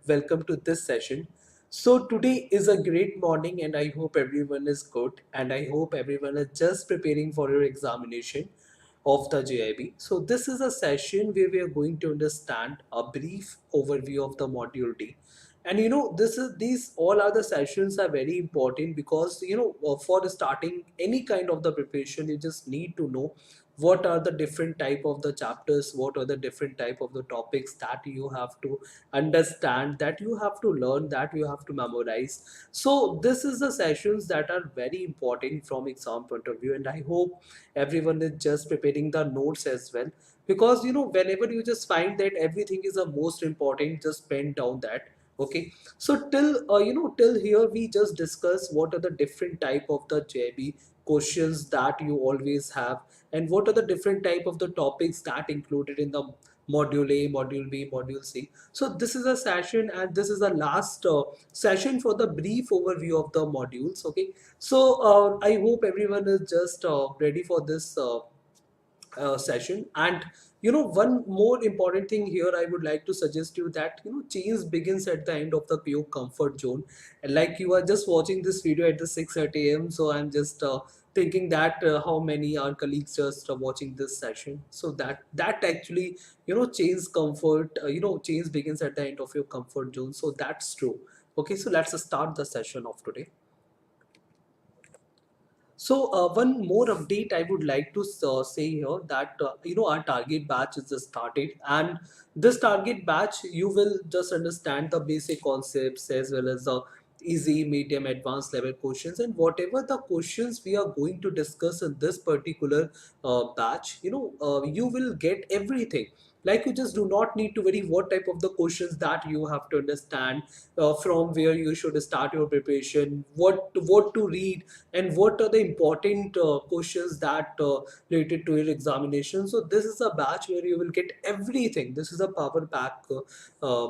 welcome to this session. So today is a great morning and I hope everyone is good and I hope everyone is just preparing for your examination of the JIB. So this is a session where we are going to understand a brief overview of the module D. And these all other sessions are very important because for starting any kind of the preparation you just need to know what are the different type of the chapters, what are the different type of the topics that you have to understand, that you have to learn, that you have to memorize. So this is the sessions that are very important from exam point of view, and I hope everyone is just preparing the notes as well, because whenever you just find that everything is the most important, just pen down that. Okay, so till here we just discuss what are the different type of the JB questions that you always have, and what are the different type of the topics that included in the module A, module B, module C. So this is a session and this is the last session for the brief overview of the modules. Okay, so I hope everyone is just ready for this session. And one more important thing here I would like to suggest you, that change begins at the end of your comfort zone. And like, you are just watching this video at the 6:30 a.m, so I'm just thinking that how many our colleagues just watching this session. So that actually change comfort, change begins at the end of your comfort zone, so that's true. Okay, so let's start the session of today. So one more update I would like to say here, that our target batch is just started, and this target batch you will just understand the basic concepts as well as the easy, medium, advanced level questions, and whatever the questions we are going to discuss in this particular batch, you will get everything. Like, you just do not need to worry what type of the questions that you have to understand, from where you should start your preparation, what to read, and what are the important questions that related to your examination. So this is a batch where you will get everything. This is a power pack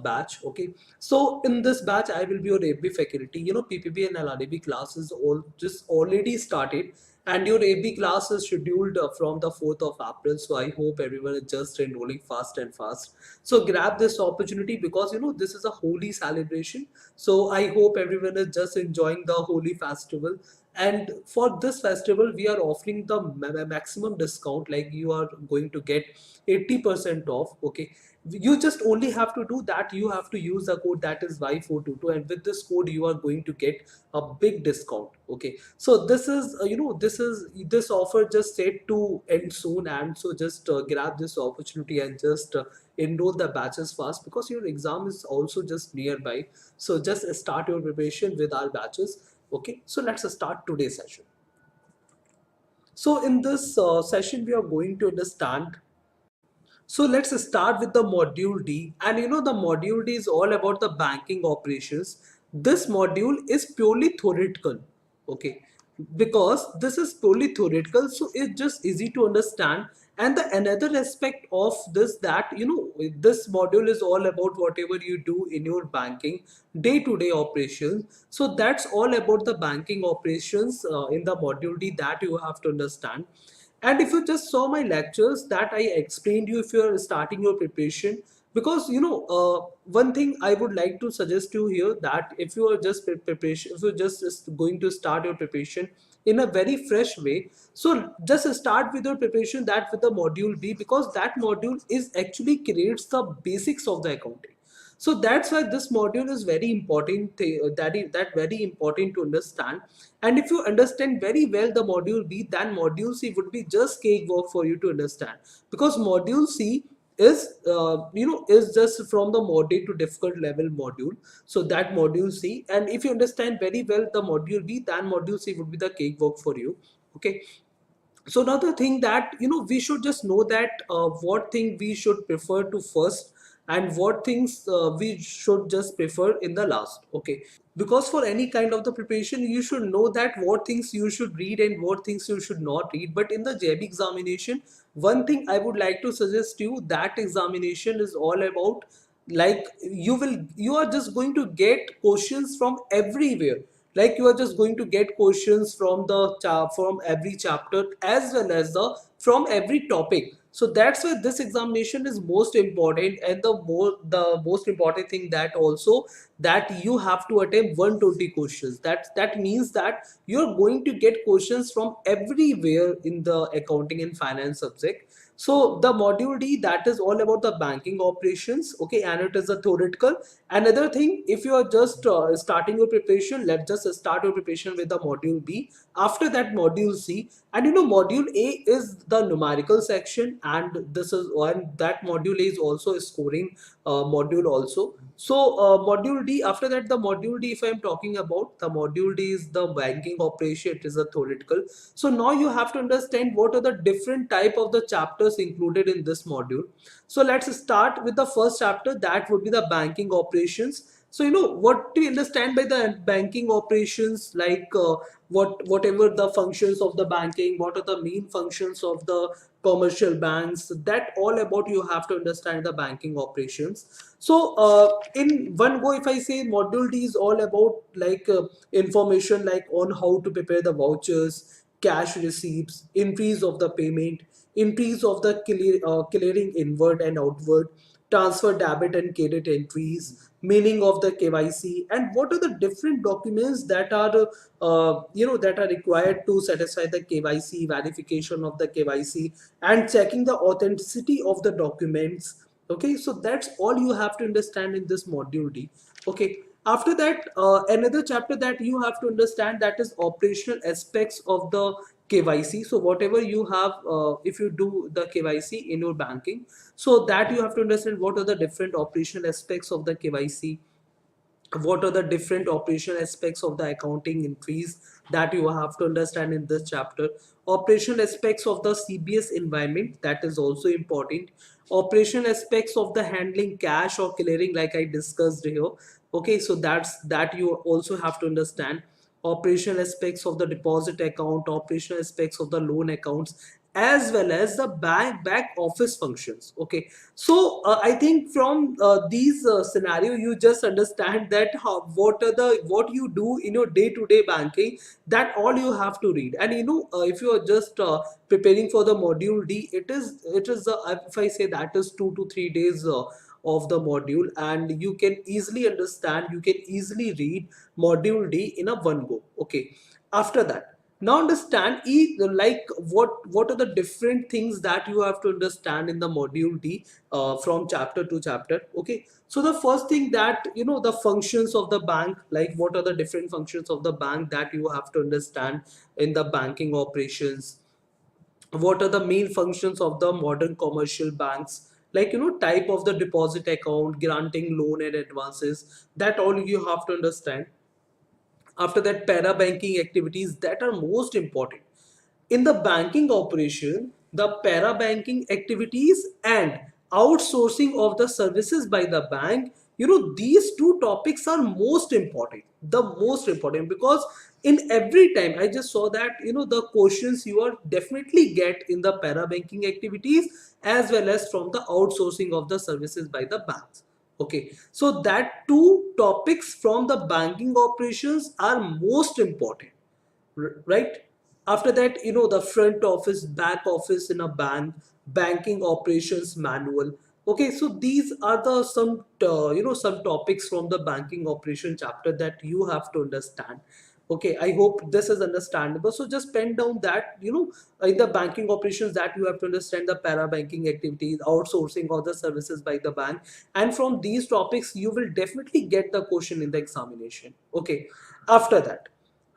batch. Okay, so in this batch I will be your AFB faculty. PPB and LRB classes all just already started, and your AB class is scheduled from the 4th of April. So I hope everyone is just enrolling fast and fast. So grab this opportunity, because this is a holy celebration. So I hope everyone is just enjoying the holy festival. And for this festival we are offering the maximum discount, like you are going to get 80% off. Okay, you just only have to do that, you have to use the code that is Y422, and with this code you are going to get a big discount. Okay, so this is this offer just set to end soon, and so just grab this opportunity and just enroll the batches fast, because your exam is also just nearby. So just start your preparation with our batches. Okay, so let's start today's session. So in this session we are going to understand. So let's start with the module D, and the module D is all about the banking operations. This module is purely theoretical. Okay, because this is purely theoretical, so it's just easy to understand. And the another aspect of this, that this module is all about whatever you do in your banking day-to-day operations. So that's all about the banking operations in the module D that you have to understand. And if you just saw my lectures that I explained you, if you are starting your preparation, because one thing I would like to suggest you here, that if you are just preparation, if you're just going to start your preparation in a very fresh way, so just start with your preparation that with the module B, because that module is actually creates the basics of the accounting. So that's why this module is very important, that very important to understand. And if you understand very well the module B, then module C would be just cakewalk for you to understand, because module C is is just from the moderate to difficult level module. So that module C, and if you understand very well the module B, then module C would be the cakewalk for you. Okay, so another thing that we should just know, that what thing we should prefer to first, and what things we should just prefer in the last. Okay, because for any kind of the preparation you should know that what things you should read and what things you should not read. But in the JB examination, one thing I would like to suggest you, that examination is all about, like, you are just going to get questions from everywhere. Like, you are just going to get questions from the from every chapter, as well as the from every topic. So that's why this examination is most important, and the most important thing that also that you have to attempt 120 questions. That means that you're going to get questions from everywhere in the accounting and finance subject. So the module D, that is all about the banking operations, okay, and it is a theoretical. Another thing, if you are just starting your preparation, let's just start your preparation with the module B. After that, module C, and module A is the numerical section, and this is one that module A is also a scoring module also. So module D, after that, the module D, if I am talking about the module D, is the banking operation. It is a theoretical. So now you have to understand what are the different type of the chapters included in this module. So let's start with the first chapter, that would be the banking operations. So what do you understand by the banking operations, like whatever the functions of the banking, what are the main functions of the commercial banks, that all about you have to understand the banking operations. So in one go, if I say module D is all about like information like on how to prepare the vouchers, cash receipts, increase of the payment, increase of the clearing inward and outward, transfer debit and credit entries, meaning of the KYC, and what are the different documents that are that are required to satisfy the KYC, verification of the KYC, and checking the authenticity of the documents. Okay, so that's all you have to understand in this module D. Okay, after that, another chapter that you have to understand, that is operational aspects of the KYC. So whatever you have, if you do the KYC in your banking, so that you have to understand what are the different operational aspects of the KYC, what are the different operational aspects of the accounting entries, that you have to understand in this chapter. Operational aspects of the CBS environment, that is also important. Operational aspects of the handling cash or clearing, like I discussed here. Okay, so that you also have to understand. Operational aspects of the deposit account, operational aspects of the loan accounts, as well as the back office functions. Okay, so I think from these scenario, you just understand that what you do in your day-to-day banking, that all you have to read. And if you are just preparing for the module D, it is if I say, that is 2 to 3 days of the module, and you can easily understand, you can easily read module D in a one go. Okay, after that, now understand like what are the different things that you have to understand in the module D from chapter to chapter. Okay, so the first thing, that the functions of the bank, like what are the different functions of the bank that you have to understand in the banking operations. What are the main functions of the modern commercial banks, like type of the deposit account, granting loan and advances, that all you have to understand. After that, para banking activities that are most important in the banking operation, the para banking activities and outsourcing of the services by the bank. These two topics are most important, the most important, because in every time I just saw that the questions you are definitely get in the para banking activities, as well as from the outsourcing of the services by the banks. Okay, so that two topics from the banking operations are most important, right? After that, the front office, back office in a bank, banking operations manual. Okay, so these are the some topics from the banking operation chapter that you have to understand. Okay, I hope this is understandable. So just pen down that in the banking operations, that you have to understand the para banking activities, outsourcing of the services by the bank, and from these topics you will definitely get the question in the examination. Okay, after that,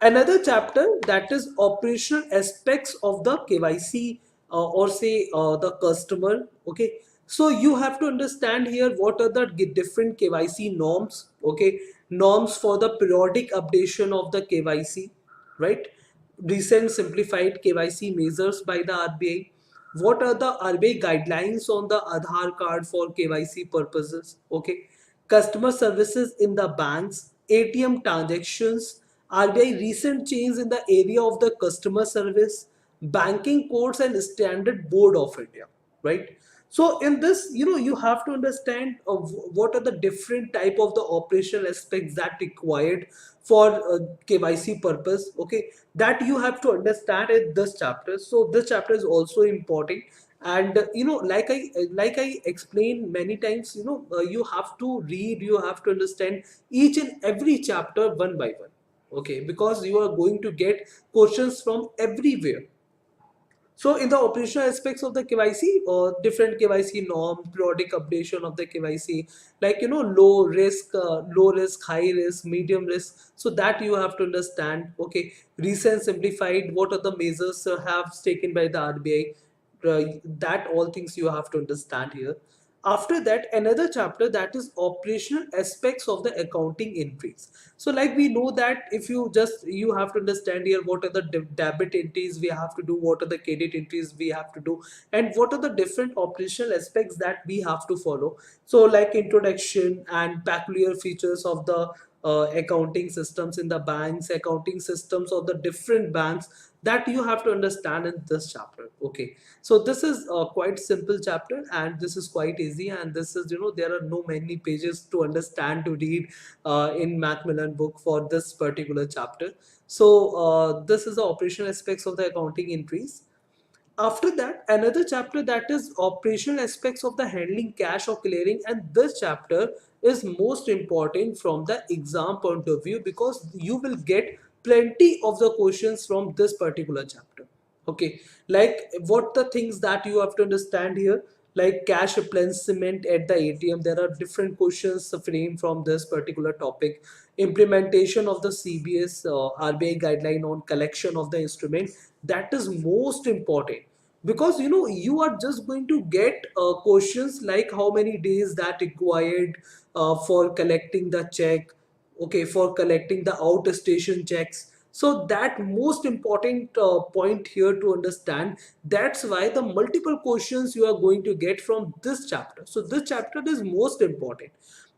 another chapter, that is operational aspects of the KYC, or say the customer. Okay, so you have to understand here what are the different KYC norms. Okay, norms for the periodic updation of the KYC, right? Recent simplified KYC measures by the RBI. What are the RBI guidelines on the Aadhaar card for KYC purposes? Okay, customer services in the banks, ATM transactions, RBI recent change in the area of the customer service, banking codes and standard board of India, right? So in this, you have to understand what are the different type of the operational aspects that required for KYC purpose. Okay, that you have to understand in this chapter. So this chapter is also important. And like I explained many times, you have to read, you have to understand each and every chapter one by one, okay, because you are going to get questions from everywhere. So in the operational aspects of the KYC, different KYC norm, periodic updation of the KYC, like low risk, high risk, medium risk. So that you have to understand. Okay, recent simplified. What are the measures have taken by the RBI? That all things you have to understand here. After that, another chapter, that is operational aspects of the accounting entries. So like we know that if you have to understand here what are the debit entries we have to do, what are the credit entries we have to do, and what are the different operational aspects that we have to follow. So like introduction and peculiar features of the accounting systems in the banks, accounting systems of the different banks, that you have to understand in this chapter. Okay, so this is a quite simple chapter, and this is quite easy, and this is, there are no many pages to understand, to read in Macmillan book for this particular chapter. So this is the operational aspects of the accounting entries. After that, another chapter, that is operational aspects of the handling cash or clearing, and this chapter is most important from the exam point of view, because you will get plenty of the questions from this particular chapter. Okay, like what the things that you have to understand here, like cash replenishment at the ATM. There are different questions framed from this particular topic. Implementation of the CBS RBI guideline on collection of the instrument, that is most important, because you are just going to get questions like how many days that required for collecting the check, okay, for collecting the out station checks. So that most important point here to understand. That's why the multiple questions you are going to get from this chapter. So this chapter is most important.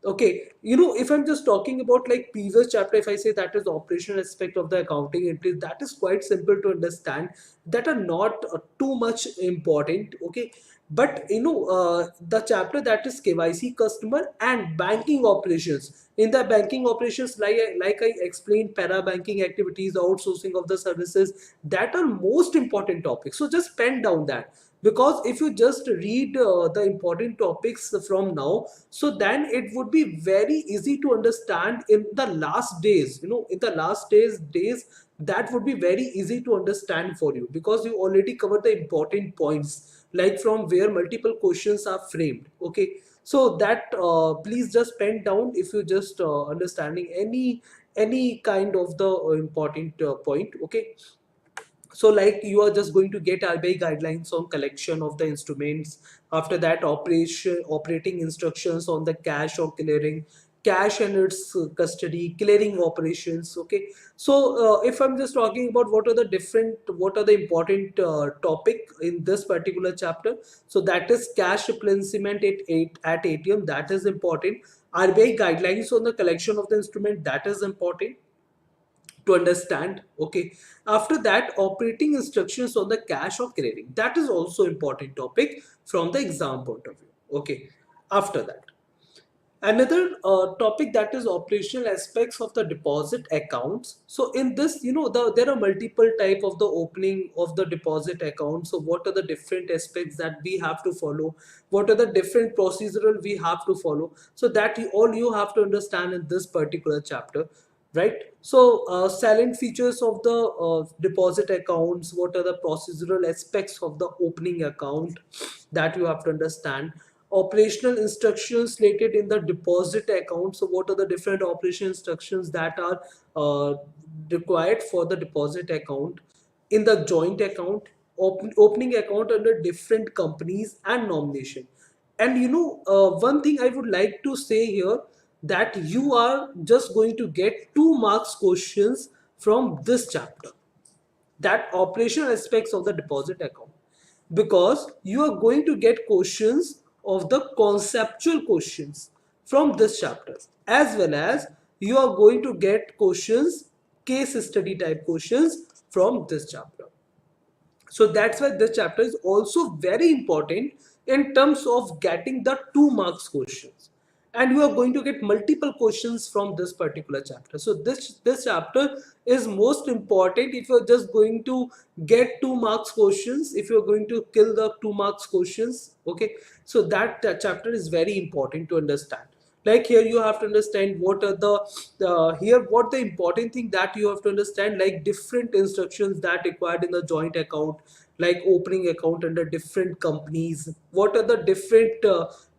Okay, if I'm just talking about like previous chapter, if I say that is operational aspect of the accounting entries, that is quite simple to understand, that are not too much important. Okay, but the chapter that is KYC customer and banking operations. In the banking operations, like I explained, para banking activities, outsourcing of the services, that are most important topics. So just pen down that, because if you just read the important topics from now, so then it would be very easy to understand in the last days. In the last days, that would be very easy to understand for you, because you already covered the important points, like from where multiple questions are framed. Okay, so that please just pen down if you just understanding any kind of the important point. Okay, so like you are just going to get RBI guidelines on collection of the instruments. After that, operating instructions on the cash or clearing, cash and its custody, clearing operations. Okay, so if I'm just talking about what are the important topic in this particular chapter, so that is cash replenishment at ATM, that is important. RBI guidelines on the collection of the instrument, that is important to understand. Okay, after that, operating instructions on the cash or clearing, that is also important topic from the exam point of view. Okay, after that, another topic, that is operational aspects of the deposit accounts. So in this, there are multiple type of the opening of the deposit account. So what are the different aspects that we have to follow, what are the different procedural we have to follow, so that all you have to understand in this particular chapter, right? So salient features of the deposit accounts, what are the procedural aspects of the opening account, that you have to understand. Operational instructions related in the deposit account. So what are the different operation instructions that are required for the deposit account? In the joint account, opening account under different companies and nomination. And one thing I would like to say here, that you are just going to get 2 marks questions from this chapter, that operational aspects of the deposit account, because you are going to get questions of the conceptual questions from this chapter, as well as you are going to get questions, case study type questions from this chapter. So that's why this chapter is also very important in terms of getting the 2 marks questions. and you are going to get multiple questions from this particular chapter. So this chapter is most important. If you're just going to get 2 marks questions, if you're going to kill the 2 marks questions, okay, so that chapter is very important to understand. Like here you have to understand what are the here what the important thing that you have to understand, like different instructions that required in the joint account, like opening account under different companies, what are the different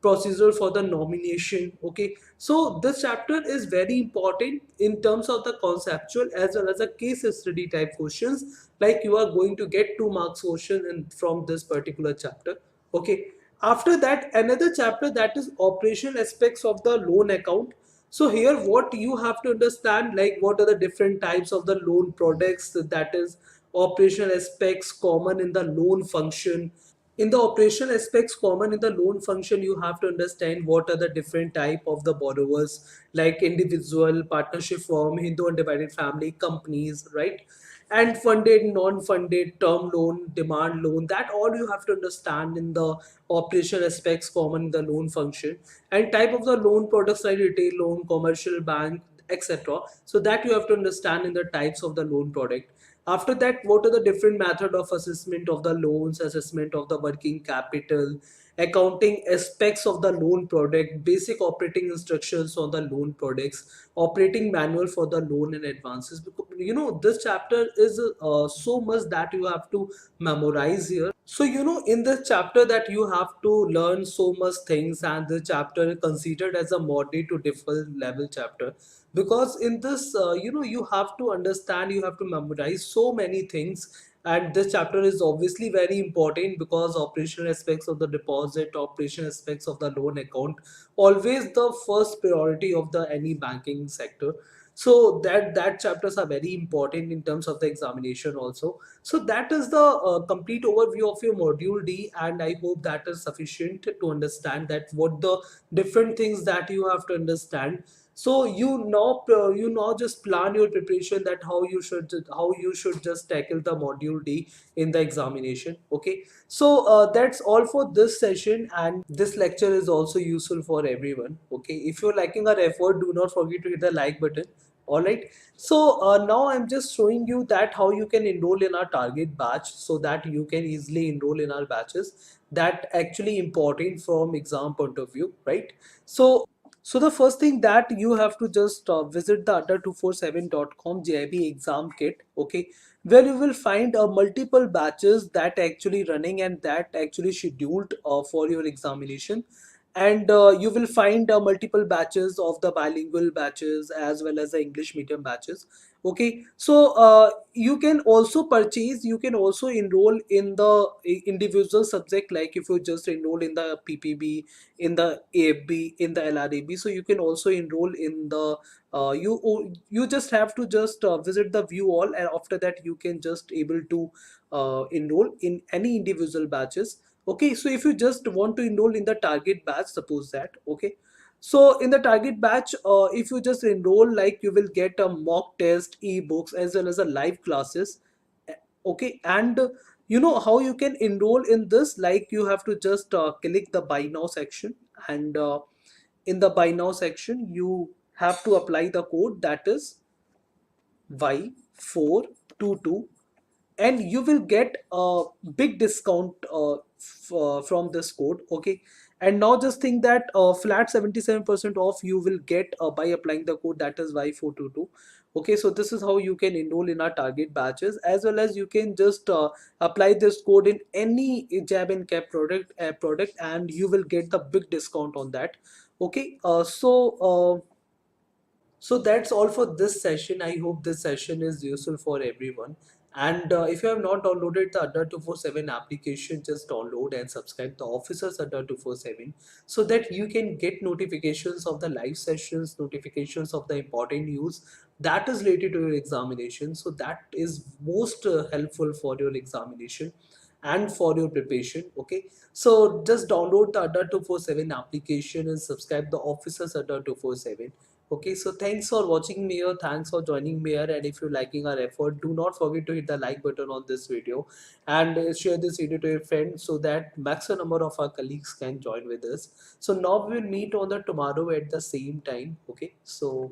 procedure for the nomination. Okay, so this chapter is very important in terms of the conceptual as well as a case study type questions, like you are going to get 2 marks question from this particular chapter. Okay, after that another chapter, that is operational aspects of the loan account. So here what you have to understand, like what are the different types of the loan products, that is operational aspects common in the loan function. In the operational aspects common in the loan function, you have to understand what are the different type of the borrowers, like individual, partnership firm, Hindu undivided family, companies, right? And funded, non-funded, term loan, demand loan, that all you have to understand in the operational aspects common in the loan function. And type of the loan products like retail loan, commercial bank, etc. So that you have to understand in the types of the loan product. After that, what are the different method of assessment of the loans, assessment of the working capital, accounting aspects of the loan product, basic operating instructions on the loan products, operating manual for the loan and advances. Because, this chapter is so much that you have to memorize here. So, in this chapter that you have to learn so much things, and the chapter is considered as a moderate to difficult level chapter, because in this you have to understand, you have to memorize so many things. And this chapter is obviously very important because operational aspects of the deposit, operational aspects of the loan account, always the first priority of the any banking sector. So that chapters are very important in terms of the examination also. So that is the complete overview of your module D, and I hope that is sufficient to understand that what the different things that you have to understand. So you now just plan your preparation, that how you should just tackle the module D in the examination. Okay, so that's all for this session, and this lecture is also useful for everyone. Okay, if you're liking our effort, do not forget to hit the like button. All right, so now I'm just showing you that how you can enroll in our target batch, so that you can easily enroll in our batches. That actually important from exam point of view, right? So the first thing that you have to just visit the adda247.com JIB exam kit, okay, where you will find multiple batches that actually running and that actually scheduled for your examination. And you will find multiple batches of the bilingual batches as well as the English medium batches. Okay, so you can also purchase, you can also enroll in the individual subject, like if you just enroll in the PPB, in the AFB, in the LRB, so you can also enroll in the you just have to just visit the view all, and after that you can just able to enroll in any individual batches. Okay, so if you just want to enroll in the target batch, suppose that, okay, so in the target batch, if you just enroll, like you will get a mock test, ebooks, as well as a live classes. Okay, and you know how you can enroll in this, like you have to just click the buy now section, and in the buy now section you have to apply the code, that is Y422, and you will get a big discount from this code. Okay, and now just think that flat 77% off you will get by applying the code, that is Y422. Okay, so this is how you can enroll in our target batches, as well as you can just apply this code in any jab and cap product, and you will get the big discount on that. Okay, so that's all for this session. I hope this session is useful for everyone. And if you have not downloaded the Adda 247 application, just download and subscribe the Officers Adda 247, so that you can get notifications of the live sessions, notifications of the important news that is related to your examination. So that is most helpful for your examination and for your preparation. Okay, so just download the Adda 247 application and subscribe the Officers Adda 247. Okay, so thanks for watching me here. Thanks for joining me here. And if you're liking our effort, do not forget to hit the like button on this video and share this video to your friends so that maximum number of our colleagues can join with us. So now we will meet on the tomorrow at the same time. Okay, so